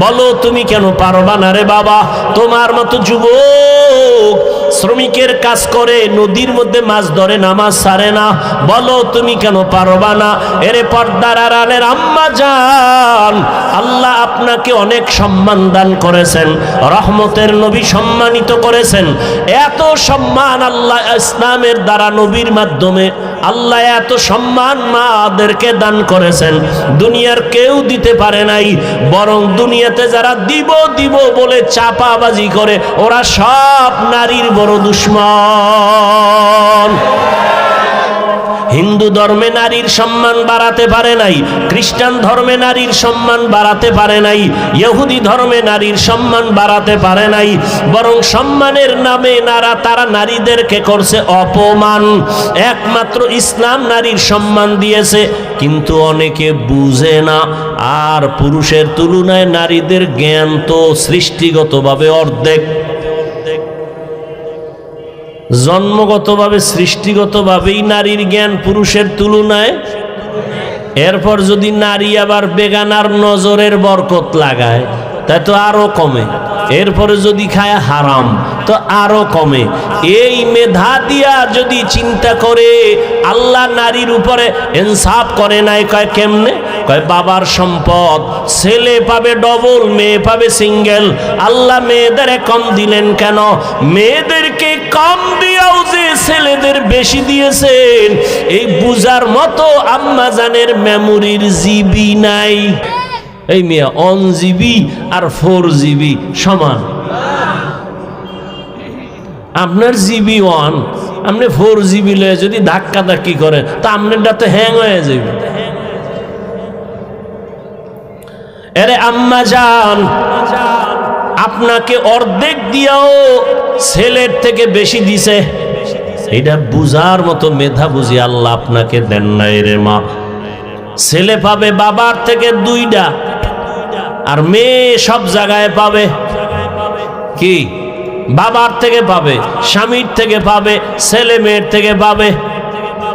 বলো তুমি কেন পারবা না রে বাবা? তোমার মতো যুবক শ্রমিকের কাজ করে, নদীর মধ্যে মাছ ধরে, নামাজ ছাড়ে না, বলো তুমি কেন পারবা না? এরে পর্দার আড়ালের আম্মা জান, আল্লাহ আপনাকে অনেক সম্মান দান করেছেন, রহমতের নবী সম্মানিত করেছেন। এত সম্মান আল্লাহ ইসলামের দ্বারা, নবীর মাধ্যমে আল্লাহ এত সম্মান মাদেরকে দান করেছেন, দুনিয়ার কেউ দিতে পারে নাই। বরং দুনিয়াতে যারা দিব দিব বলে চাপাবাজি করে, ওরা সব নারীর বড় দুশ্মন। হিন্দু ধর্মে নারীর সম্মান বাড়াতে পারে নাই, খ্রিস্টান ধর্মে নারীর সম্মান বাড়াতে পারে নাই, ইহুদি ধর্মে নারীর সম্মান বাড়াতে পারে নাই। বরং সম্মানের নামে তারা নারীদেরকে করছে অপমান। একমাত্র ইসলাম নারীর সম্মান দিয়েছে, কিন্তু অনেকে বুঝে না। আর পুরুষের তুলনায় নারীদের জ্ঞান তো সৃষ্টিগতভাবে অর্ধেক, জন্মগতভাবে সৃষ্টিগতভাবেই নারীর জ্ঞান পুরুষের তুলনায়। এরপর যদি নারী আবার বেগানার নজরের বরকত লাগায়, তা তো আরো কমে। এরপরে যদি খায় হারাম, তো আরো কমে। এই মেধা দিয়া যদি চিন্তা করে, আল্লাহ নারীর উপরে ইনসাফ করে নাই। কয় কেমনে? কয় বাবার সম্পদ, ছেলে পাবে ডবল, মেয়ে পাবে সিঙ্গেল। আল্লাহ মেয়েদের কম দিলেন কেন? মেয়েদেরকে কম দিয়াও যে ছেলেদের বেশি দিয়েছেন, এই বুঝার মতো আম্মা জানের মেমোরির জিবি নাই। এই মেয়ে 1 GB আর 4 GB সমান। আপনার জিবি 1, আপনি 4 GB লয়ে যদি ধাক্কা ধাক্কি করে, তা আপনারটা তো হ্যাং হয়ে যাবে। এরে আম্মা জান, আপনাকে অর্ধেক দিয়াও ছেলের থেকে বেশি দিছে, এটা বুঝার মতো মেধা বুঝি আল্লাহ আপনাকে দেন নাই রে মা। ছেলে পাবে বাবার থেকে 2টা, আর মেয়ে সব জায়গায় পাবে কি? বাবার থেকে পাবে, স্বামীর থেকে পাবে, ছেলে মেয়ের থেকে পাবে।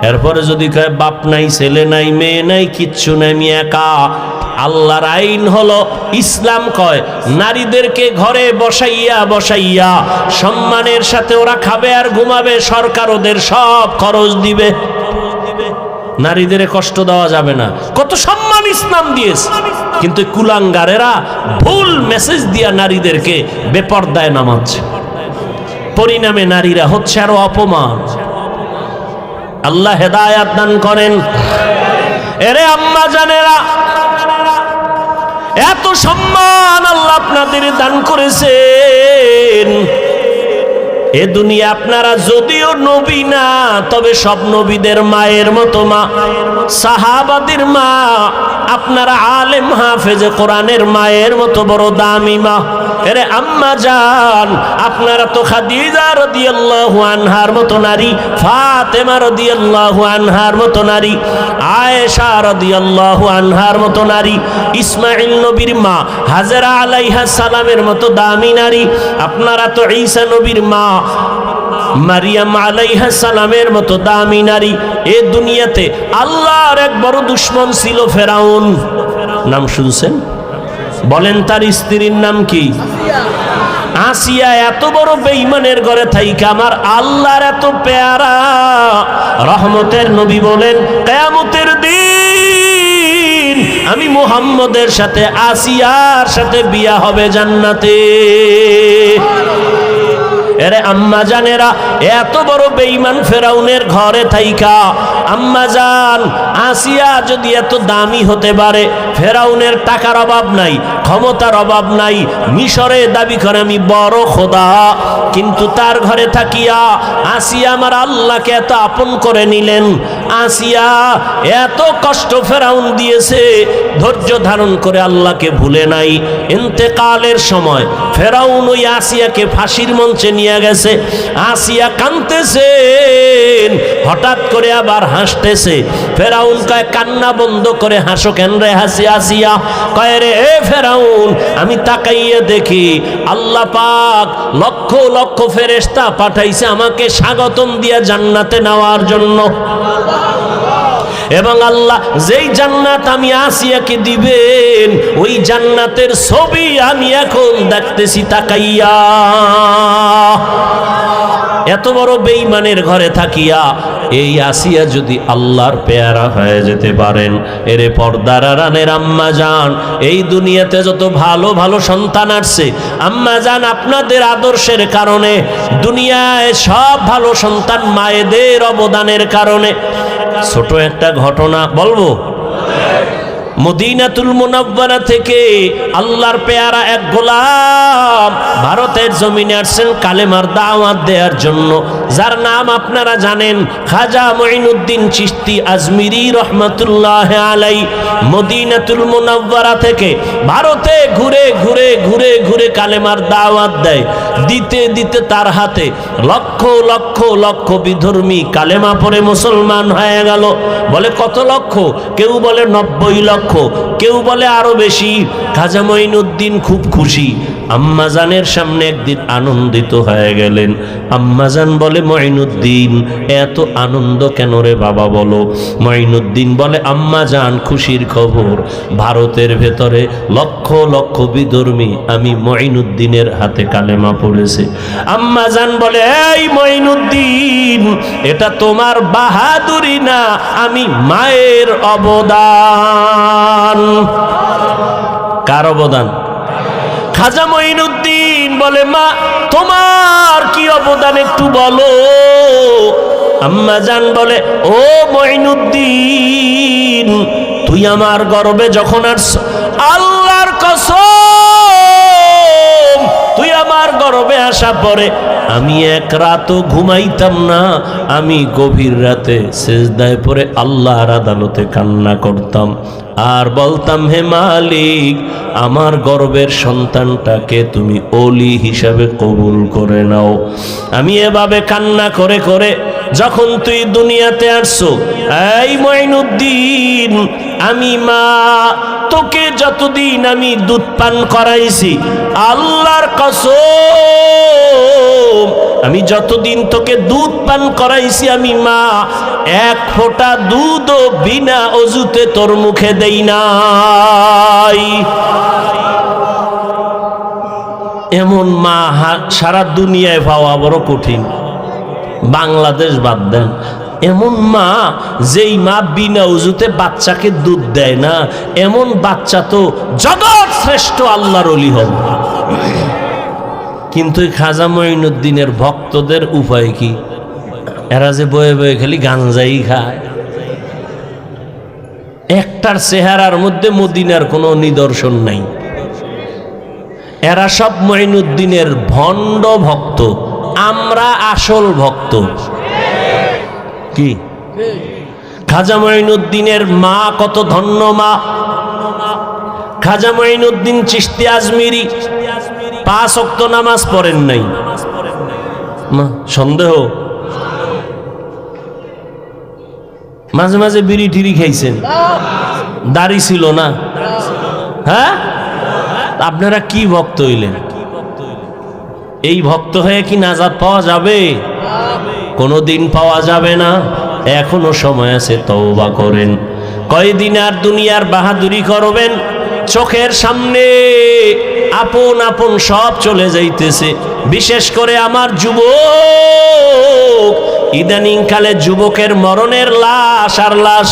এরপরে যদি কয় বাপ নাই, ছেলে নাই, মেয়ে নাই, কিচ্ছু নাই, আমি একা। আল্লাহর আইন হলো, ইসলাম কয় নারীদেরকে ঘরে বসাইয়া সম্মানের সাথে ওরা খাবে আর ঘুমাবে, সরকার ওদের সব খরচ দিবে। নারীদের কষ্ট দেওয়া যাবে না। কত সম্মান ইসলাম দিয়েছে, কিন্তু কুলাঙ্গারেরা ভুল মেসেজ দিয়া নারীদেরকে বেপরদায় নামাচ্ছে। পরিণামে নারীরা হচ্ছে আরো অপমান। আল্লাহ হেদায়াত দান করেন। এরে আম্মা জানেরা, এত সম্মান আল্লাহ আপনাদের দান করেছেন। এ দুনিয়া আপনারা যদিও নবী না, তবে সব নবীদের মায়ের মতো মা, সাহাবাদের মা, আপনারা আলেম হাফেজে কোরআনের মায়ের মতো বড় দামি মা। এরে আম্মা জান, আপনারা তো খাদিজা রাদিয়াল্লাহু আনহার মতো নারী, ফাতেমা রাদিয়াল্লাহু আনহার মতো নারী, আয়েশা রাদিয়াল্লাহু আনহার মতো নারী, ইসমাঈল নবীর মা হাজেরা আলাইহা সালামের মতো দামি নারী। আপনারা তো ঈসা নবীর মা মারিয়াম আলাইহা সালামের মতো দামি নারী। এ দুনিয়াতে আল্লাহর এক বড় দুশমন ছিল ফেরাউন। নাম শুনছেন? বলেন তার স্ত্রীর নাম কি? আসিয়া। এত বড় বেঈমানের ঘরে থাইকা আমার আল্লাহর এত পেয়ারা রহমতের নবী বলেন, কিয়ামতের দিন আমি মুহাম্মদের সাথে আসিয়ার সাথে বিয়া হবে জান্নাতে। এরে আম্মা জানেরা, এত বড় বেঈমান ফেরাউনের ঘরে থাইকা আম্মা জান আসিয়া যদি এত দামি হতে পারে, ফেরাউনের টাকার অভাব নাই, ক্ষমতার অভাব নাই, মিশরে দাবি করে আমি বড় খোদা, কিন্তু তার ঘরে থাকিয়া আসিয়া আমার আল্লাহকে এত আপন করে নিলেন। আসিয়া এত কষ্ট ফেরাউন দিয়েছে, ধৈর্য ধারণ করে আল্লাহকে ভুলে নাই। ইন্তেকালের সময় ফেরাউন ওই আসিয়াকে ফাঁসির মঞ্চে নিয়ে গেছে। আসিয়া কাঁদতেছেন, হঠাৎ করে আবার হাসতেছে। ফেরাউন কয়, কান্না বন্ধ করে হাসো কেন রে আসিয়া? কয় রে এ ফেরাউন, আমি তাকাইয়ে দেখি আল্লাহ পাক লক্ষ লক্ষ ফেরেশতা পাঠাইছে আমাকে স্বাগতম দিয়া জান্নাতে নেওয়ার জন্য। এবং আল্লাহ যেই জান্নাত আমি আসিয়াকে দিবেন, ওই জান্নাতের ছবি আমি এখন দেখতেছি তাকাইয়া। এত বড় বেঈমানের ঘরে থাকিয়া এই আসিয়া যদি আল্লাহর পেয়ারা হয়ে যেতে পারেন, এরে পর্দার আড়ালের আম্মা জান, এই দুনিয়াতে যত ভালো ভালো সন্তান আসছে আম্মা জান আপনাদের আদর্শের কারণে, দুনিয়ায় সব ভালো সন্তান মায়েদের অবদানের কারণে। ছোট একটা ঘটনা বলবো। মদিনাতুল মুনাওয়ারা থেকে আল্লাহর পেয়ারা এক গোলাম ভারতের জমিনে আসছেন কালেমার দাওয়াত দেওয়ার জন্য, যার নাম আপনারা জানেন, খাজা মঈনুদ্দিন চিশতি আজমিরি রহমাতুল্লাহ আলাই। মদিনাতুল মুনাওয়ারা থেকে ভারতে ঘুরে ঘুরে ঘুরে ঘুরে কালেমার দাওয়াত দেয়। দিতে দিতে তার হাতে লক্ষ লক্ষ লক্ষ বিধর্মী কালেমা পড়ে মুসলমান হয়ে গেল। বলে কত লক্ষ? কেউ বলে 90 লক্ষ, কেউ বলে আরো বেশি। খাজা মঈনুদ্দিন খুব খুশি। আম্মাজানের সামনে একদিন আনন্দিত হয়ে গেলেন। আম্মাজান বলে, মঈনুদ্দিন এত আনন্দ কেন রে বাবা বলো? মঈনুদ্দিন বলে, আম্মাজান খুশির খবর, ভারতের ভেতরে লক্ষ লক্ষ বিধর্মী আমি মঈনুদ্দিনের হাতে কালেমা পড়েছে। আম্মাজান বলে, এই মঈনুদ্দিন, এটা তোমার বাহাদুরি না, আমি মায়ের অবদান। কার অবদান? খাজা মঈনুদ্দিন বলে, মা তোমার কি অবদান একটু বলো। আম্মাজান বলে, ও মঈনুদ্দিন, তুই আমার গর্বে যখন আসছ, আল্লাহর কসম, তুই আমার গর্বে আসা পরে আমি এক রাতও ঘুমাইতাম না। আমি গভীর রাতে সেজদায় পড়ে আল্লাহর আদালতে কান্না করতাম আর বলতাম, হে মালিক, আমার গর্বের সন্তানটাকে তুমি ওলি হিসাবে কবুল করে নাও। আমি এভাবে কান্না করে করে যখন তুই দুনিয়াতে আসছো, এই মঈনুদ্দিন, আমি মা তোকে যতদিন আমি দুধ পান করাইছি, আল্লাহর কসম, আমি যতদিন তোকে দুধ পান করাইছি, আমি মা এক ফোঁটা দুধও বিনা অজুতে তোর মুখে দেই নাই। এমন মা সারা দুনিয়ায় পাওয়া বড় কঠিন, বাংলাদেশ বাদ দেন। এমন মা, যেই মা বিনা উজুতে বাচ্চাকে দুধ দেয় না, এমন বাচ্চা তো জগৎ শ্রেষ্ঠ আল্লাহর ওলি হবে। কিন্তু খাজা মঈনুদ্দিনের ভক্তদের উপায় কি? এরা যে বয়ে বয়ে খালি গাঞ্জাই খায়, একটার চেহারার মধ্যে মদিনার কোনো নিদর্শন নাই। এরা সব মঈনুদ্দিনের ভণ্ড ভক্ত, আমরা আসল ভক্ত। কি খাজা মঈনুদ্দিনের মা কত ধন্য মা! খাজা মঈনুদ্দিন চিশতি আজমিরি 5 ওয়াক্ত নামাজ পড়েন নাই। সন্দেহ? মাঝে মাঝে বিড়ি টিড়ি খাইছেন, দাড়ি ছিল না। হ্যাঁ, আপনারা কি ভক্ত হইলেন? এই ভক্ত হয়ে কি নাজাত পাওয়া যাবে? কোনোদিন পাওয়া যাবে না। এখনো সময় আছে, তওবা করেন। কয়দিন আর দুনিয়ার বাহাদুরি করবেন? চোখের সামনে আপন আপন সব চলে যাইতেছে। বিশেষ করে আমার যুবক, ইদানিং কালে যুবকের মরণের লাশ আর লাশ।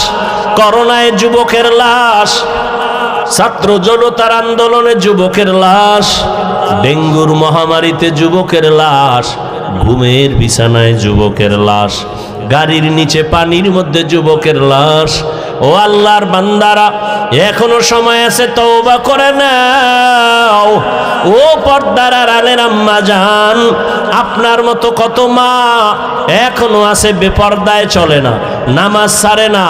করোনায় যুবকের লাশ, ছাত্র জনতার আন্দোলনে যুবকের লাশ, ডেঙ্গুর মহামারীতে যুবকের লাশ, ঘুমের বিছানায় যুবকের লাশ, গাড়ির নিচে পানির মধ্যে যুবকের লাশ। ও আল্লাহর বান্দারা, এখনো সময় আছে, তওবা করে নাও। ও পর্দার আড়ালের আম্মা জান, আপনার মতো কত মা এখনো আছে বেপর্দায় চলে না, নামাজ ছাড়ে না,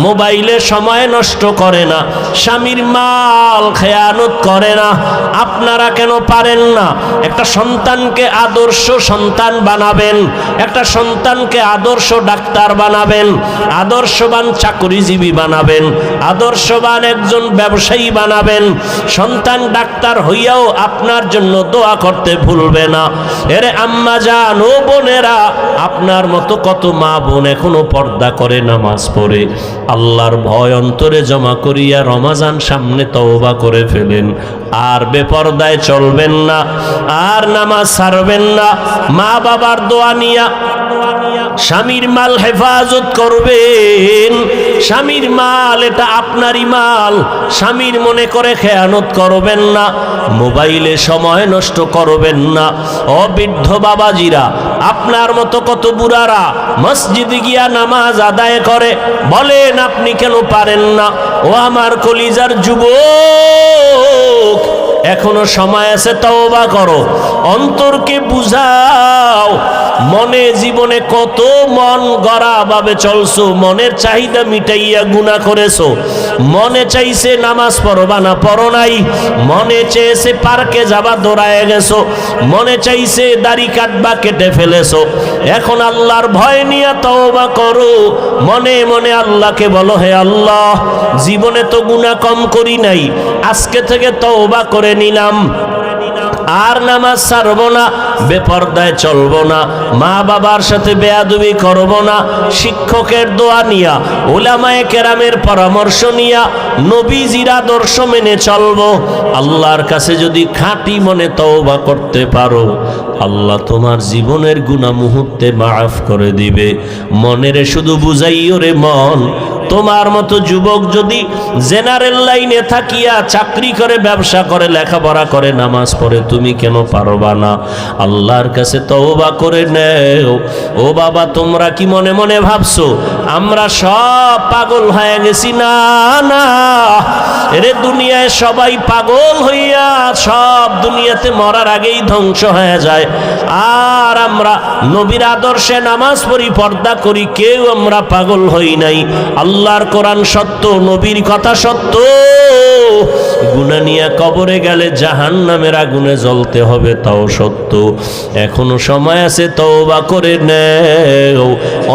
মোবাইলে সময় নষ্ট করে না, স্বামীর মাল খেয়ানত করে না। আপনারা কেন পারেন না? একটা সন্তানকে আদর্শ সন্তান বানাবেন, একটা সন্তানকে আদর্শ ডাক্তার বানাবেন, আদর্শবান চাকরিজীবী বানাবেন, আদর্শবান একজন ব্যবসায়ী বানাবেন। সন্তান ডাক্তার হইয়াও আপনার জন্য দোয়া করতে ভুলবে না। এরে আম্মা জান, ও বোনেরা, আপনার মতো কত মা বোন এখনো পর্দা করে, নামাজ পড়ে, আল্লাহর ভয় অন্তরে জমা করিয়া রমাজান সামনে তওবা করে ফেলেন। আর বেপর্দায় চলবেন না, আর নামাজ ছাড়বেন না। মা বাবার দোয়া নিয়া স্বামীর মাল হেফাজত করবেন। স্বামীর মাল এটা আপনারই মাল, স্বামীর মনে করে খেয়ানত করবেন না। মোবাইলে সময় নষ্ট করবেন না। অবৃদ্ধ বাবাজিরা, আপনার মতো কত বুড়ারা মসজিদে গিয়া নামাজ আদায় করে, বলেন আপনি কেন পারেন না? ও আমার কলিজার যুবক, এখনো সময় আছে, তওবা করো, অন্তরকে বুঝাও। মনে জীবনে কত মন গড়া ভাবে চলছো, মনের চাহিদা মিটাইয়া গুনাহ করেছো। মনে চাইছে নামাজ পড়বা না, পড়ো নাই। মনে চেয়েছে পার্কে যাবা, দৌড়ায় গেছো। মনে চাইছে দাড়ি কাটবা, কেটে ফেলেছো। এখন আল্লাহর ভয় নিয়ে তওবা করো। মনে মনে আল্লাহকে বলো, হে আল্লাহ, জীবনে তো গুনাহ কম করি নাই, আজকে থেকে তওবা করে নিলাম, আর নামাজ ছাড়বো না, বেপর্দায় চলবো না, মা বাবার সাথে বেয়াদবি করবো না। শিক্ষকের দোয়া নিয়া, উলামায়ে কেরামের পরামর্শ নিয়া, নবীজির আদর্শ মেনে চলবো। আল্লাহর কাছে যদি খাঁটি মনে তওবা করতে পারো, আল্লাহ তোমার জীবনের গুনাহ মুহূর্তে মাফ করে দিবে। মনেরে শুধু বুঝাইও রে মন, তোমার মতো যুবক যদি জেনারেল লাইনে থাকিয়া চাকরি করে, ব্যবসা করে, লেখাপড়া করে, নামাজ পড়ে, তুমি কেন পারবা না? আল্লাহর কাছে তওবা করে নেও। ও বাবা, তোমরা কি মনে মনে ভাবছো আমরা সব পাগল হয়ে গেছি? না না, এরে দুনিয়ায় সবাই পাগল হইয়া সব দুনিয়াতে মরার আগেই ধ্বংস হয়ে যায়। আর আমরা নবীর আদর্শে নামাজ পড়ি, পর্দা করি, কেউ আমরা পাগল হই নাই। আল্লাহর কোরআন সত্য, নবীর কথা সত্য। গুনাহ নিয়ে কবরে গেলে জাহান্নামের আগুনে জ্বলতে হবে, তাও সত্য। এখনো সময় আছে, তওবা করে নেও।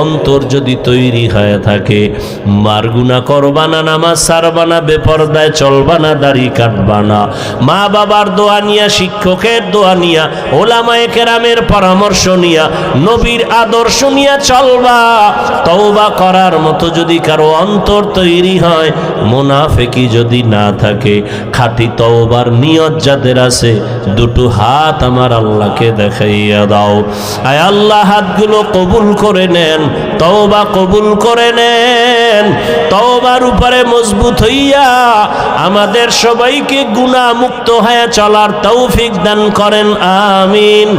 অন্তর যদি তৈরি হয়ে থাকে, মার গুনাহ করবা না, নামাজ ছাড়বা না, বেপর্দায় চলবা না, দাড়ি কাটবা না। মা বাবার দোয়া নিয়া, শিক্ষকের দোয়া নিয়া, ওলামায়ে কেরামের পরামর্শ নিয়া, নবীর আদর্শ নিয়া চলবা। তওবা করার মতো যদি কারো অন্তর তৈরি হয়, মুনাফিকি যদি না থাকে, খাঁটি তওবার নিয়ত যাদের আছে, দুটো হাত আমার আল্লাহকে দেখাইয়া দাও। আয় আল্লাহ, হাতগুলো কবুল করে নেন, তওবা কবুল করে নেন। তওবার উপরে মজবুত হইয়া আমাদের সবাইকে গুনাহ মুক্ত হয়ে চলার তৌফিক দান করেন, আমিন।